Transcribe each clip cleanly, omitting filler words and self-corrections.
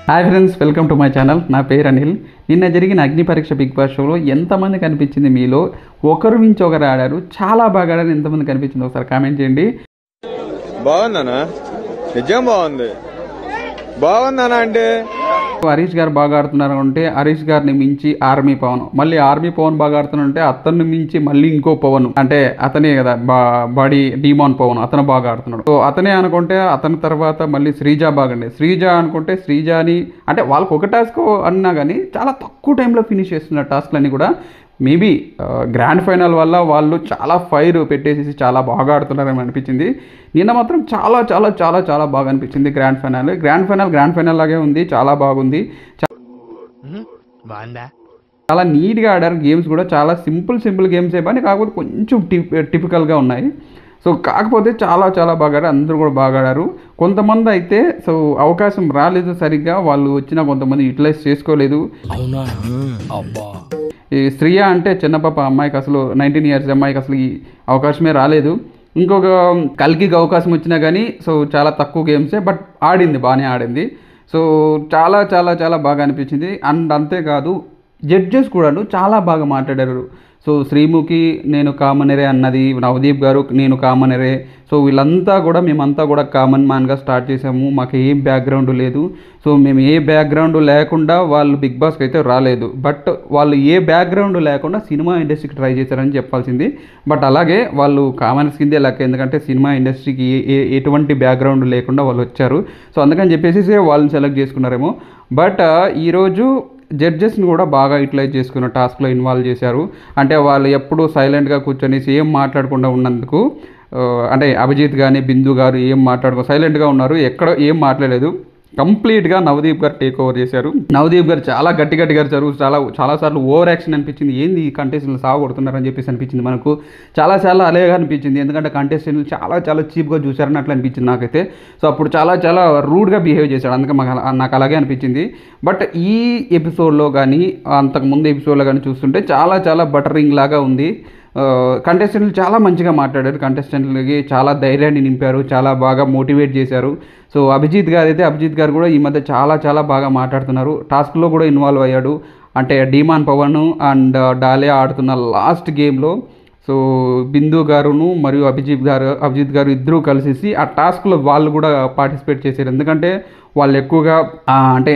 Hi friends, welcome to my channel. నా పేరు అనిల్. నిన్న జరిగిన అగ్ని పరీక్ష బిగ్ బాస్ షోలో ఎంతమంది కనిపించింది మీలో? ఒకరు మించి ఒకరు ఆడారు, చాలా బాగా ఆడారు. ఎంతమంది కనిపించింది ఒకసారి కామెంట్ చేయండి. బాగుందనా? నిజం బాగుంది. బాగుందనా అంటే హరీష్ గారు బాగా ఆడుతున్నారు అంటే హరీష్ గారిని మించి ఆర్మీ పవన్, మళ్ళీ ఆర్మీ పవన్ బాగా ఆడుతున్నారంటే అతన్ని మించి మళ్ళీ ఇంకో పవన్, అంటే అతనే కదా బాడీ డీమాన్ పవన్, అతను బాగా ఆడుతున్నాడు. సో అతనే అనుకుంటే అతని తర్వాత మళ్ళీ శ్రీజ బాగండి. శ్రీజ అనుకుంటే శ్రీజాని అంటే వాళ్ళకి ఒక టాస్క్ అన్నా కానీ చాలా తక్కువ టైంలో ఫినిష్ చేస్తున్నారు టాస్క్లన్నీ కూడా. మేబీ గ్రాండ్ ఫైనల్ వల్ల వాళ్ళు చాలా ఫైర్ పెట్టేసి చాలా బాగా ఆడుతున్నారని అనిపించింది. నిన్న మాత్రం చాలా చాలా చాలా చాలా బాగా అనిపించింది. గ్రాండ్ ఫైనల్ లాగే ఉంది, చాలా బాగుంది. చాలా నీట్గా ఆడారు. గేమ్స్ కూడా చాలా సింపుల్ గేమ్స్ కానీ కాకపోతే కొంచెం టిపికల్గా ఉన్నాయి. సో కాకపోతే చాలా చాలా బాగా ఆడారు. అందరూ కూడా బాగా ఆడారు. కొంతమంది అయితే సో అవకాశం రాలేదు సరిగ్గా, వాళ్ళు వచ్చిన కొంతమంది యూటిలైజ్ చేసుకోలేదు. ఈ శ్రీయ అంటే చిన్నపాప అమ్మాయికి అసలు 19 years అమ్మాయికి అసలు ఈ అవకాశమే రాలేదు. ఇంకొక కల్కికి అవకాశం వచ్చినా కానీ సో చాలా తక్కువ గేమ్సే, బట్ ఆడింది, బాగానే ఆడింది. సో చాలా చాలా చాలా బాగా అనిపించింది. అండ్ అంతేకాదు జడ్జెస్ కూడాను చాలా బాగా మాట్లాడారు. సో శ్రీముఖి నేను కామనరే అన్నది, నవదీప్ గారు నేను కామనరే. సో వీళ్ళంతా కూడా మేమంతా కూడా కామన్ మ్యాన్గా స్టార్ట్ చేసాము, మాకు ఏం బ్యాక్గ్రౌండ్ లేదు. సో మేము ఏ బ్యాక్గ్రౌండ్ లేకుండా వాళ్ళు బిగ్ బాస్కి అయితే రాలేదు, బట్ వాళ్ళు ఏ బ్యాక్గ్రౌండ్ లేకుండా సినిమా ఇండస్ట్రీకి ట్రై చేశారని చెప్పాల్సింది. బట్ అలాగే వాళ్ళు కామనర్స్ కిందే లెక్క, ఎందుకంటే సినిమా ఇండస్ట్రీకి ఎటువంటి బ్యాక్గ్రౌండ్ లేకుండా వాళ్ళు వచ్చారు. సో అందుకని చెప్పేసి వాళ్ళని సెలెక్ట్ చేసుకున్నారేమో. బట్ ఈరోజు జడ్జెస్ని కూడా బాగా యూటిలైజ్ చేసుకున్న టాస్క్లో ఇన్వాల్వ్ చేశారు. అంటే వాళ్ళు ఎప్పుడూ సైలెంట్గా కూర్చొని ఏం మాట్లాడకుండా ఉన్నందుకు, అంటే అభిజిత్ కానీ బిందు గారు ఏం సైలెంట్గా ఉన్నారు, ఎక్కడ ఏం మాట్లాడలేదు. కంప్లీట్గా నవదీప్ గారు టేక్ ఓవర్ చేశారు. నవదీప్ గారు చాలా గట్టిగా అరిచారు. చాలాసార్లు ఓవర్ యాక్షన్ అనిపించింది. ఏంది ఈ కంటెస్టెంట్లు సాగొడుతున్నారని చెప్పేసి అనిపించింది మనకు. చాలా అలాగే అనిపించింది, ఎందుకంటే కంటెస్టెంట్లు చాలా చాలా చీప్గా చూశారని అట్లా అనిపించింది నాకైతే. సో అప్పుడు చాలా రూడ్గా బిహేవ్ చేశాడు, అందుకే నాకు అలాగే అనిపించింది. బట్ ఈ ఎపిసోడ్లో కానీ అంతకుముందు ఎపిసోడ్లో కానీ చూస్తుంటే చాలా బటరింగ్ లాగా ఉంది. కంటెస్టెంట్లు చాలా మంచిగా మాట్లాడారు. కంటెస్టెంట్లకి చాలా ధైర్యాన్ని నింపారు, చాలా బాగా మోటివేట్ చేశారు. సో అభిజిత్ గారు కూడా ఈ మధ్య చాలా బాగా మాట్లాడుతున్నారు. టాస్క్లో కూడా ఇన్వాల్వ్ అయ్యాడు. అంటే డీమాన్ పవన్ అండ్ డాలియా ఆడుతున్న లాస్ట్ గేమ్లో సో బిందు గారును మరియు అభిజిత్ గారు ఇద్దరూ కలిసేసి ఆ టాస్క్లో వాళ్ళు కూడా పార్టిసిపేట్ చేశారు. ఎందుకంటే వాళ్ళు ఎక్కువగా అంటే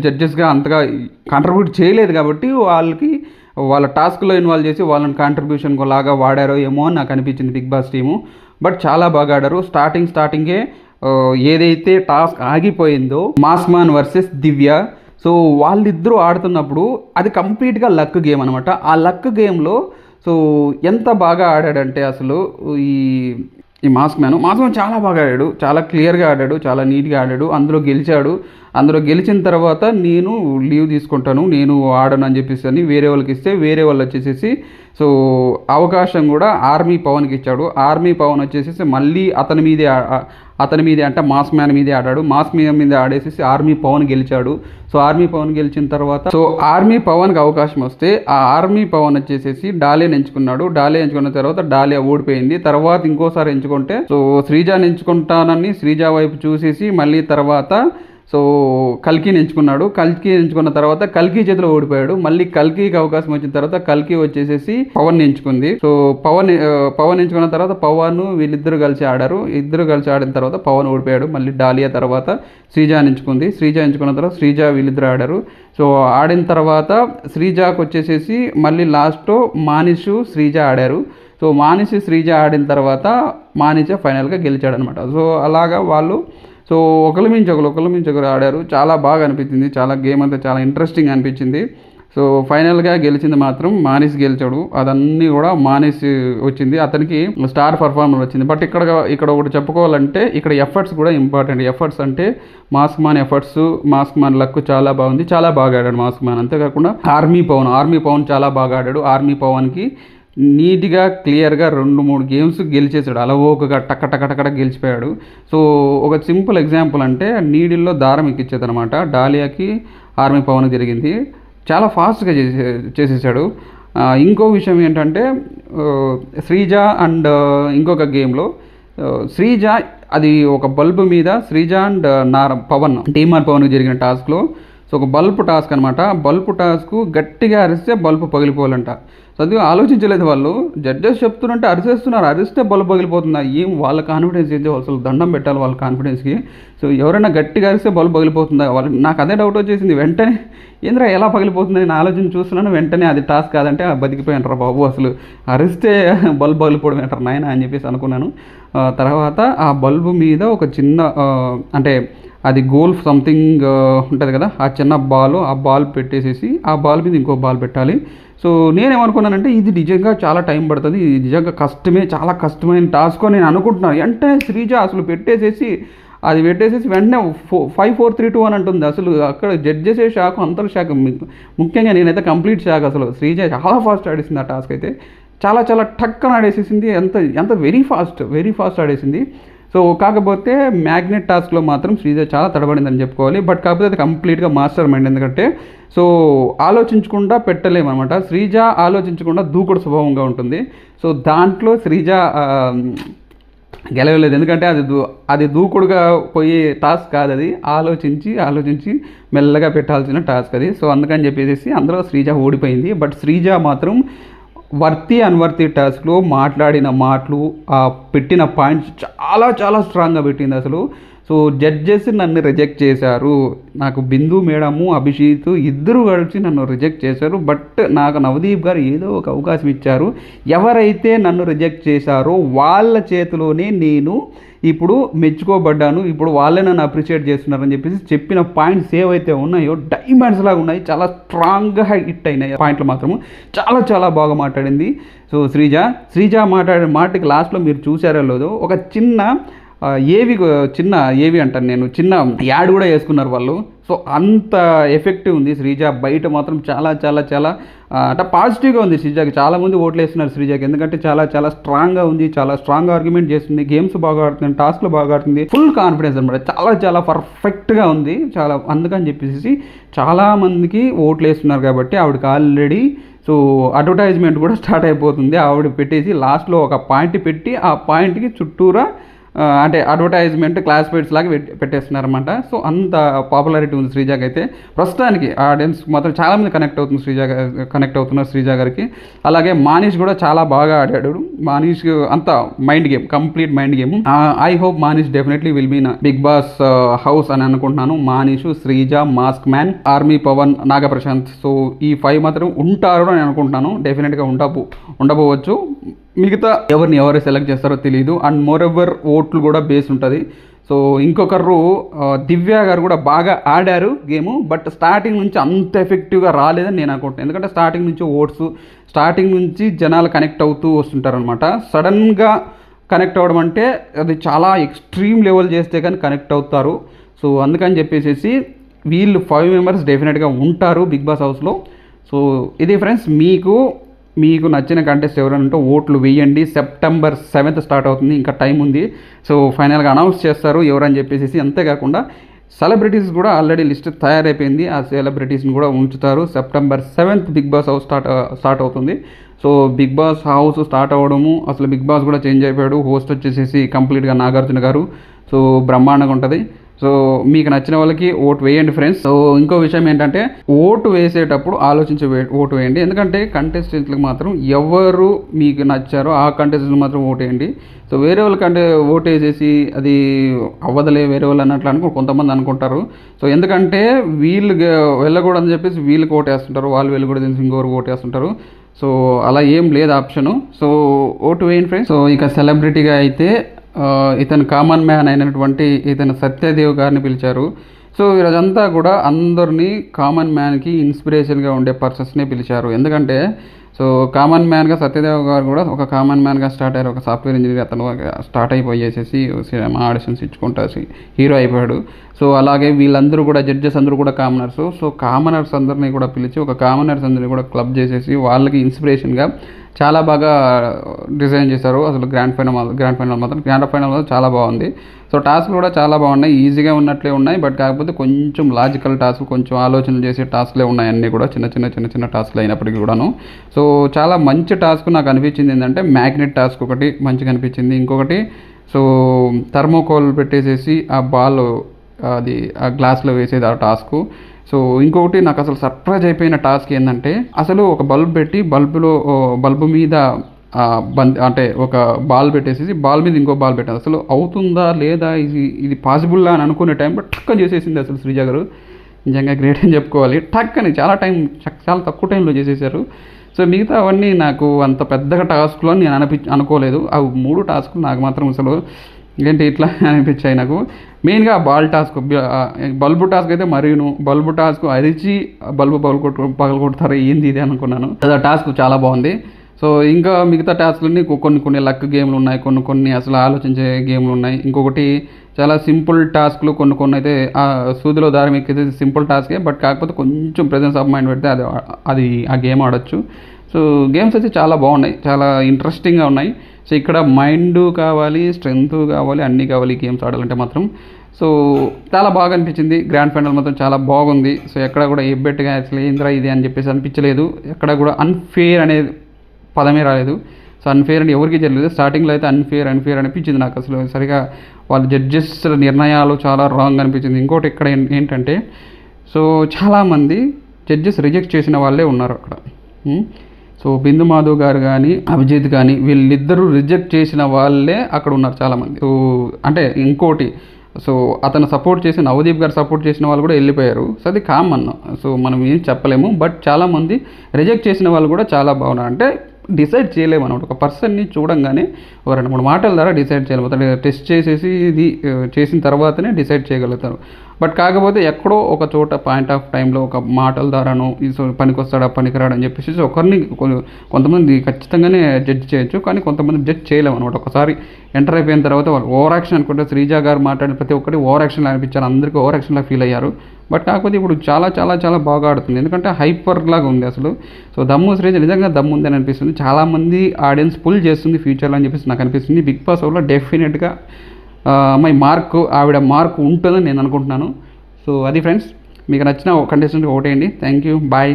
జడ్జెస్గా అంతగా కాంట్రిబ్యూట్ చేయలేదు కాబట్టి వాళ్ళ టాస్క్లో ఇన్వాల్వ్ చేసి వాళ్ళని కాంట్రిబ్యూషన్ లాగా వాడారో ఏమో అని నాకు అనిపించింది బిగ్ బాస్ టీము. బట్ చాలా బాగా ఆడారు. స్టార్టింగే ఏదైతే టాస్క్ ఆగిపోయిందో మాస్మాన్ వర్సెస్ దివ్య, సో వాళ్ళిద్దరూ ఆడుతున్నప్పుడు అది కంప్లీట్గా లక్ గేమ్ అనమాట. ఆ లక్ గేమ్లో సో ఎంత బాగా ఆడాడంటే అసలు ఈ మాస్క్మ్యాన్ చాలా బాగా ఆడాడు, చాలా క్లియర్గా ఆడాడు, చాలా నీట్గా ఆడాడు. అందులో గెలిచిన తర్వాత నేను లీవ్ తీసుకుంటాను, నేను ఆడను అని చెప్పేసి అని వేరే వాళ్ళకి ఇస్తే వేరే వాళ్ళు వచ్చేసేసి సో అవకాశం కూడా ఆర్మీ పవన్కి ఇచ్చాడు. ఆర్మీ పవన్ వచ్చేసేసి మళ్ళీ అతని మీదే అంటే మాస్క్మ్యాన్ మీదే ఆడాడు. మాస్క్మ్యాన్ మీద ఆడేసేసి ఆర్మీ పవన్ గెలిచాడు. సో ఆర్మీ పవన్ గెలిచిన తర్వాత సో ఆర్మీ పవన్కి అవకాశం వస్తే ఆ ఆర్మీ పవన్ వచ్చేసేసి డాలియాని ఎంచుకున్నాడు. డాలియా ఎంచుకున్న తర్వాత డాలియా ఓడిపోయింది. తర్వాత ఇంకోసారి ఎంచుకుంటే సో శ్రీజాని ఎంచుకుంటానని శ్రీజ వైపు చూసేసి మళ్ళీ తర్వాత సో కల్కిని ఎంచుకున్నాడు. ఎంచుకున్న తర్వాత కల్కి చేతిలో ఓడిపోయాడు. మళ్ళీ కల్కికి అవకాశం వచ్చిన తర్వాత కల్కి వచ్చేసేసి పవన్ ఎంచుకుంది. సో పవన్ ఎంచుకున్న తర్వాత పవన్ వీళ్ళిద్దరు కలిసి ఆడారు. ఇద్దరు కలిసి ఆడిన తర్వాత పవన్ ఓడిపోయాడు. మళ్ళీ డాలియా తర్వాత శ్రీజాని ఎంచుకుంది. శ్రీజ ఎంచుకున్న తర్వాత శ్రీజ వీళ్ళిద్దరు ఆడారు. సో ఆడిన తర్వాత శ్రీజాకు వచ్చేసేసి మళ్ళీ లాస్ట్లో మానిషు శ్రీజ ఆడారు. సో మానిషు శ్రీజ ఆడిన తర్వాత మానిష ఫైనల్గా గెలిచాడు అనమాట. సో అలాగా వాళ్ళు సో ఒకరి మించి ఒకరు ఆడారు. చాలా బాగా అనిపించింది. గేమ్ అంతా చాలా ఇంట్రెస్టింగ్ అనిపించింది. సో ఫైనల్గా గెలిచింది మాత్రం మానిష్ గెలిచాడు. అదన్నీ కూడా మానిష్ వచ్చింది, అతనికి స్టార్ పర్ఫార్మర్ వచ్చింది. బట్ ఇక్కడ ఒకటి చెప్పుకోవాలంటే ఇక్కడ ఎఫర్ట్స్ కూడా ఇంపార్టెంట్. ఎఫర్ట్స్ అంటే మాస్క్మ్యాన్ లక్ చాలా బాగుంది, చాలా బాగా ఆడాడు మాస్క్మ్యాన్. అంతేకాకుండా ఆర్మీ పవన్ చాలా బాగా ఆడాడు. ఆర్మీ పవన్కి నీట్గా క్లియర్గా 2-3 గేమ్స్ గెలిచేసాడు. అలవోకగా టక్క గెలిచిపోయాడు. సో ఒక సింపుల్ ఎగ్జాంపుల్ అంటే నీడిల్లో దారం ఎక్కించేది అనమాట. డాలియాకి ఆర్మీ పవన్ జరిగింది, చాలా ఫాస్ట్గా చేసేసాడు. ఇంకో విషయం ఏంటంటే శ్రీజ అండ్ ఇంకొక గేమ్లో శ్రీజ అది ఒక బల్బు మీద శ్రీజ అండ్ పవన్ టీమార్ పవన్కి జరిగిన టాస్క్లో సో ఒక బల్బు టాస్క్ అనమాట. బల్బు టాస్క్ గట్టిగా అరిస్తే బల్బు పగిలిపోవాలంట. సో అది ఆలోచించలేదు వాళ్ళు, జడ్జెస్ చెప్తున్నట్టే అరిసేస్తున్నారు, అరిస్తే బల్బు పగిలిపోతుంది. ఏం వాళ్ళ కాన్ఫిడెన్స్ ఏంటి, అసలు దండం పెట్టాలి వాళ్ళ కాన్ఫిడెన్స్కి. సో ఎవరైనా గట్టిగా అరిస్తే బల్బు పగిలిపోతుందా వాళ్ళు, నాకు అదే డౌట్ వచ్చేసింది. వెంటనే ఏంద్రా ఎలా పగిలిపోతుంది నేను ఆలోచన చూస్తున్నాను, వెంటనే అది టాస్క్ కాదంటే బతికిపోయినారా బాబు, అసలు అరిస్తే బల్బు పగిలిపోవడం ఏంటారు నాయన అని చెప్పేసి అనుకున్నాను. తర్వాత ఆ బల్బు మీద ఒక చిన్న అంటే అది గోల్ఫ్ సంథింగ్ ఉంటుంది కదా, ఆ చిన్న బాల్ పెట్టేసేసి ఆ బాల్ మీద ఇంకో బాల్ పెట్టాలి. సో నేనేమనుకున్నానంటే ఇది నిజంగా చాలా టైం పడుతుంది, ఇది నిజంగా కష్టమే, చాలా కష్టమైన టాస్క్ అని నేను అనుకుంటున్నాను. అంటే శ్రీజ అసలు పెట్టేసేసి వెంటనే 5 4 3 2 అని అంటుంది. అసలు అక్కడ జడ్జెసే షాక్, అంతలో షాక్, ముఖ్యంగా నేనైతే కంప్లీట్ షాక్. అసలు శ్రీజ చాలా ఫాస్ట్ ఆడేసింది ఆ టాస్క్ అయితే, చాలా చాలా టక్కన ఆడేసేసింది, ఎంత వెరీ ఫాస్ట్ ఆడేసింది. సో కాకపోతే మ్యాగ్నెట్ టాస్క్లో మాత్రం శ్రీజ చాలా తడబడిందని చెప్పుకోవాలి. బట్ కాకపోతే అది కంప్లీట్గా మాస్టర్ మైండ్, ఎందుకంటే సో ఆలోచించకుండా పెట్టలేమన్నమాట. శ్రీజ ఆలోచించకుండా దూకుడు స్వభావంగా ఉంటుంది. సో దాంట్లో శ్రీజ గెలవలేదు, ఎందుకంటే అది దూకుడుగా పోయే టాస్క్ కాదు, అది ఆలోచించి మెల్లగా పెట్టాల్సిన టాస్క్ అది. సో అందుకని చెప్పేసి అందులో శ్రీజ ఓడిపోయింది. బట్ శ్రీజ మాత్రం వర్తి అన్వర్తి టాస్క్లో మాట్లాడిన మాటలు, పెట్టిన పాయింట్స్ చాలా చాలా స్ట్రాంగ్గా పెట్టింది అసలు. సో జడ్జెస్ నన్ను రిజెక్ట్ చేశారు, నాకు బిందు మేడము అభిషేక్ ఇద్దరు కలిసి నన్ను రిజెక్ట్ చేశారు. బట్ నాకు నవదీప్ గారు ఏదో ఒక అవకాశం ఇచ్చారు. ఎవరైతే నన్ను రిజెక్ట్ చేశారో వాళ్ళ చేతిలోనే నేను ఇప్పుడు మెచ్చుకోబడ్డాను, ఇప్పుడు వాళ్ళే నన్ను అప్రిషియేట్ చేస్తున్నారని చెప్పేసి చెప్పిన పాయింట్స్ ఏవైతే ఉన్నాయో డైమండ్స్ లాగా ఉన్నాయి, చాలా స్ట్రాంగ్గా హిట్ అయినాయి పాయింట్లు మాత్రము. చాలా చాలా బాగా మాట్లాడింది. సో శ్రీజ మాట్లాడిన మాటకి లాస్ట్లో మీరు చూసారో లేదో ఒక చిన్న ఏవి అంటాను నేను, చిన్న యాడ్ కూడా వేసుకున్నారు వాళ్ళు. సో అంత ఎఫెక్టివ్ ఉంది శ్రీజ. బయట మాత్రం చాలా చాలా చాలా అంటే పాజిటివ్గా ఉంది శ్రీజాకి. చాలామంది ఓట్లు వేస్తున్నారు శ్రీజాకి, ఎందుకంటే చాలా చాలా స్ట్రాంగ్గా ఉంది, చాలా స్ట్రాంగ్ ఆర్గ్యుమెంట్ చేస్తుంది, గేమ్స్ బాగా ఆడుతుంది, టాస్క్లు బాగా ఆడుతుంది, ఫుల్ కాన్ఫిడెన్స్ అనమాట, చాలా చాలా పర్ఫెక్ట్గా ఉంది చాలా. అందుకని చెప్పేసి చాలామందికి ఓట్లు వేస్తున్నారు కాబట్టి ఆవిడకి ఆల్రెడీ సో అడ్వర్టైజ్మెంట్ కూడా స్టార్ట్ అయిపోతుంది. ఆవిడ పెట్టేసి లాస్ట్లో ఒక పాయింట్ పెట్టి ఆ పాయింట్కి చుట్టూరా అంటే అడ్వర్టైజ్మెంట్ క్లాస్మేట్స్ లాగా పెట్టేస్తున్నారన్నమాట. సో అంత పాపులారిటీ ఉంది శ్రీజాకి అయితే. ప్రస్తుతానికి ఆడియన్స్ మాత్రం చాలామంది కనెక్ట్ అవుతున్నారు శ్రీజ గారికి. అలాగే మానీష్ కూడా చాలా బాగా ఆడాడు. మానీష్ అంత complete mind game. I hope Manish definitely will be Bigg Boss house అని అనుకుంటున్నాను. Manish, Sreeja, mask man, army Pavan, Nagaprashanth, so ఈ 5 మాత్రం ఉంటారు అని అనుకుంటున్నాను. డెఫినెట్గా ఉండబోవచ్చు. మిగతా ఎవరు సెలెక్ట్ చేస్తారో తెలియదు. అండ్ మోర్ ఎవర్ ఓట్లు కూడా బేస్ ఉంటుంది. సో ఇంకొకరు దివ్య గారు కూడా బాగా ఆడారు గేము, బట్ స్టార్టింగ్ నుంచి అంత ఎఫెక్టివ్గా రాలేదని నేను అనుకుంటున్నాను. ఎందుకంటే స్టార్టింగ్ నుంచి జనాలు కనెక్ట్ అవుతూ వస్తుంటారనమాట. సడన్గా కనెక్ట్ అవ్వడం అంటే అది చాలా ఎక్స్ట్రీమ్ లెవెల్ చేస్తే కానీ కనెక్ట్ అవుతారు. సో అందుకని చెప్పేసి వీళ్ళు 5 మెంబర్స్ డెఫినెట్గా ఉంటారు బిగ్ బాస్ హౌస్లో. సో ఇది ఫ్రెండ్స్, మీకు నచ్చిన కంటెస్ట్ ఎవరంటే ఓట్లు వేయండి. సెప్టెంబర్ 7th స్టార్ట్ అవుతుంది, ఇంకా టైం ఉంది. సో ఫైనల్గా అనౌన్స్ చేస్తారు ఎవరని చెప్పేసి. అంతేకాకుండా సెలబ్రిటీస్ కూడా ఆల్రెడీ లిస్ట్ తయారైపోయింది, ఆ సెలబ్రిటీస్ని కూడా ఉంచుతారు. September 7th Bigg Boss house start అవుతుంది. So Bigg Boss house start అవ్వడము, అసలు బిగ్ బాస్ కూడా చేంజ్ అయిపోయాడు. హోస్ట్ వచ్చేసేసి కంప్లీట్గా నాగార్జున గారు. సో బ్రహ్మాండంగా ఉంటుంది. సో మీకు నచ్చిన వాళ్ళకి ఓటు వేయండి ఫ్రెండ్స్. సో ఇంకో విషయం ఏంటంటే ఓటు వేసేటప్పుడు ఆలోచించి ఓటు వేయండి. ఎందుకంటే కంటెస్టెంట్లకు మాత్రం ఎవరు మీకు నచ్చారో ఆ కంటెస్టెంట్ మాత్రం ఓటు వేయండి. సో వేరే వాళ్ళకంటే ఓటు వేసేసి అది అవ్వదలే వేరే వాళ్ళు అన్నట్లు కొంతమంది అనుకుంటారు. సో ఎందుకంటే వీళ్ళు వెళ్ళకూడదని చెప్పేసి వీళ్ళకి ఓటు వేస్తుంటారు, వాళ్ళు వెళ్ళకూడదు ఇంకొకరు ఓటు వేస్తుంటారు. సో అలా ఏం లేదు ఆప్షను. సో ఓటు వేయండి ఫ్రెండ్స్. సో ఇక సెలబ్రిటీగా అయితే ఇతను కామన్ మ్యాన్ అయినటువంటి ఇతను సత్యదేవ్ గారిని పిలిచారు. సో ఈరోజంతా కూడా అందరినీ కామన్ మ్యాన్కి ఇన్స్పిరేషన్గా ఉండే పర్సన్స్నే పిలిచారు. ఎందుకంటే సో కామన్ మ్యాన్గా సత్యదేవ్ గారు కూడా ఒక కామన్ మ్యాన్గా స్టార్ట్ అయ్యారు, ఒక సాఫ్ట్వేర్ ఇంజనీర్. అతను స్టార్ట్ అయిపోయేసేసి సినిమా ఆడిషన్స్ ఇచ్చుకుంటా హీరో అయిపోయాడు. సో అలాగే వీళ్ళందరూ కూడా జడ్జెస్ అందరూ కూడా కామనర్స్. సో కామనర్స్ అందరినీ కూడా పిలిచి ఒక కామనర్స్ అందరినీ కూడా క్లబ్ చేసేసి వాళ్ళకి ఇన్స్పిరేషన్గా చాలా బాగా డిజైన్ చేశారు. అసలు గ్రాండ్ ఫైనల్ చాలా బాగుంది. సో టాస్క్లు కూడా చాలా బాగున్నాయి, ఈజీగా ఉన్నట్లే ఉన్నాయి. బట్ కాకపోతే కొంచెం లాజికల్ టాస్క్, కొంచెం ఆలోచనలు చేసే టాస్క్లే ఉన్నాయి అన్నీ కూడా, చిన్న టాస్క్లు అయినప్పటికీ కూడాను. సో చాలా మంచి టాస్క్ నాకు అనిపించింది ఏంటంటే మ్యాగ్నెట్ టాస్క్ ఒకటి మంచిగా అనిపించింది. ఇంకొకటి సో థర్మోకోల్ పెట్టేసేసి ఆ బాల్ అది ఆ గ్లాస్లో వేసేది ఆ టాస్క్. సో ఇంకొకటి నాకు అసలు సర్ప్రైజ్ అయిపోయిన టాస్క్ ఏంటంటే, అసలు ఒక బల్బ్ పెట్టి బల్బు మీద అంటే ఒక బాల్ పెట్టేసేసి బాల్ మీద ఇంకో బాల్ పెట్టాను. అసలు అవుతుందా లేదా, ఇది పాసిబుల్లా అని అనుకునే టైంలో టక్కని చేసేసింది అసలు శ్రీజ గారు. నిజంగా గ్రేట్ అని చెప్పుకోవాలి. టక్కని చాలా తక్కువ టైంలో చేసేసారు. సో మిగతా అవన్నీ నాకు అంత పెద్దగా టాస్క్లో నేను అనుకోలేదు. ఆ 3 టాస్కులు నాకు మాత్రం అసలు ఏంటి ఇట్లా అనిపించాయి నాకు. మెయిన్గా బాల్ టాస్క్, బల్బు టాస్క్ అయితే మరీను, బల్బు టాస్క్ అరిచి బల్బు పగలగొడతారు ఏంది ఇది అనుకున్నాను. అది టాస్క్ చాలా బాగుంది. సో ఇంకా మిగతా టాస్క్లన్నీ కొన్ని లక్ గేమ్లు ఉన్నాయి, కొన్ని అసలు ఆలోచించే గేమ్లు ఉన్నాయి. ఇంకొకటి చాలా సింపుల్ టాస్క్లు కొన్ని అయితే సూదిలో దారం ఎక్కితే సింపుల్ టాస్కే, బట్ కాకపోతే కొంచెం ప్రెజెన్స్ ఆఫ్ మైండ్ పెడితే అది ఆ గేమ్ ఆడొచ్చు. సో గేమ్స్ అయితే చాలా బాగున్నాయి, చాలా ఇంట్రెస్టింగ్గా ఉన్నాయి. సో ఇక్కడ మైండ్ కావాలి, స్ట్రెంగ్త్ కావాలి, అన్నీ కావాలి గేమ్స్ ఆడాలంటే మాత్రం. సో చాలా బాగా అనిపించింది. గ్రాండ్ ఫైనల్ మాత్రం చాలా బాగుంది. సో ఎక్కడ కూడా ఏ బెట్గా అసలు ఏంద్రా ఇది అని చెప్పేసి అనిపించలేదు. ఎక్కడ కూడా అన్ఫేర్ అనేది పదమే రాలేదు. సో అన్ఫేర్ అని ఎవరికి తెలియదు. స్టార్టింగ్లో అయితే అన్ఫేర్ అనిపించింది నాకు. అసలు సరిగా వాళ్ళ జడ్జెస్ నిర్ణయాలు చాలా రాంగ్ అనిపించింది. ఇంకోటి ఇక్కడ ఏంటంటే, సో చాలామంది జడ్జెస్ రిజెక్ట్ చేసిన వాళ్ళే ఉన్నారు అక్కడ. సో బిందు మాధవ్ గారు కానీ అభిజిత్ కానీ వీళ్ళిద్దరూ రిజెక్ట్ చేసిన వాళ్ళే అక్కడ ఉన్నారు చాలామంది. సో అంటే ఇంకోటి, సో అతను సపోర్ట్ చేసి నవదీప్ గారు సపోర్ట్ చేసిన వాళ్ళు కూడా వెళ్ళిపోయారు. సో అది కామన్. సో మనం ఏం చెప్పలేము. బట్ చాలామంది రిజెక్ట్ చేసిన వాళ్ళు కూడా చాలా బాగున్నారు. అంటే డిసైడ్ చేయలేము అనమాట. ఒక పర్సన్ని చూడంగానే ఒక 2-3 మాటల ద్వారా డిసైడ్ చేయలేము. అతను టెస్ట్ చేసేసి ఇది చేసిన తర్వాతనే డిసైడ్ చేయగలుగుతారు. బట్ కాకపోతే ఎక్కడో ఒక చోట పాయింట్ ఆఫ్ టైంలో ఒక మాటల ద్వారానో పనికొస్తాడా పనికిరాడు అని చెప్పేసి ఒకరిని కొంతమంది ఖచ్చితంగానే జడ్జ్ చేయొచ్చు, కానీ కొంతమంది జడ్జ్ చేయలేము అనమాట. ఒకసారి ఎంటర్ అయిపోయిన తర్వాత వాళ్ళు ఓవర్ యాక్షన్ అనుకుంటే శ్రీజ గారు మాట్లాడిన ప్రతి ఒక్కటి ఓవర్ యాక్షన్లా అనిపించారు, అందరికీ ఓవర్ యాక్షన్లా ఫీల్ అయ్యారు. బట్ కాకపోతే ఇప్పుడు చాలా చాలా చాలా బాగా ఆడుతుంది, ఎందుకంటే హైపర్ లాగా ఉంది అసలు. సో దమ్ము శ్రీజ నిజంగా దమ్ము ఉంది అని అనిపిస్తుంది. చాలామంది ఆడియన్స్ పుల్ చేస్తుంది ఫ్యూచర్లో అని చెప్పేసి నాకు అనిపిస్తుంది. బిగ్ బాస్ వల్ల డెఫినెట్గా ఆవిడ మార్క్ ఉంటుందని నేను అనుకుంటున్నాను. సో అది ఫ్రెండ్స్, మీకు నచ్చిన కంటెస్టెంట్ ఓటేయండి. Thank you, bye.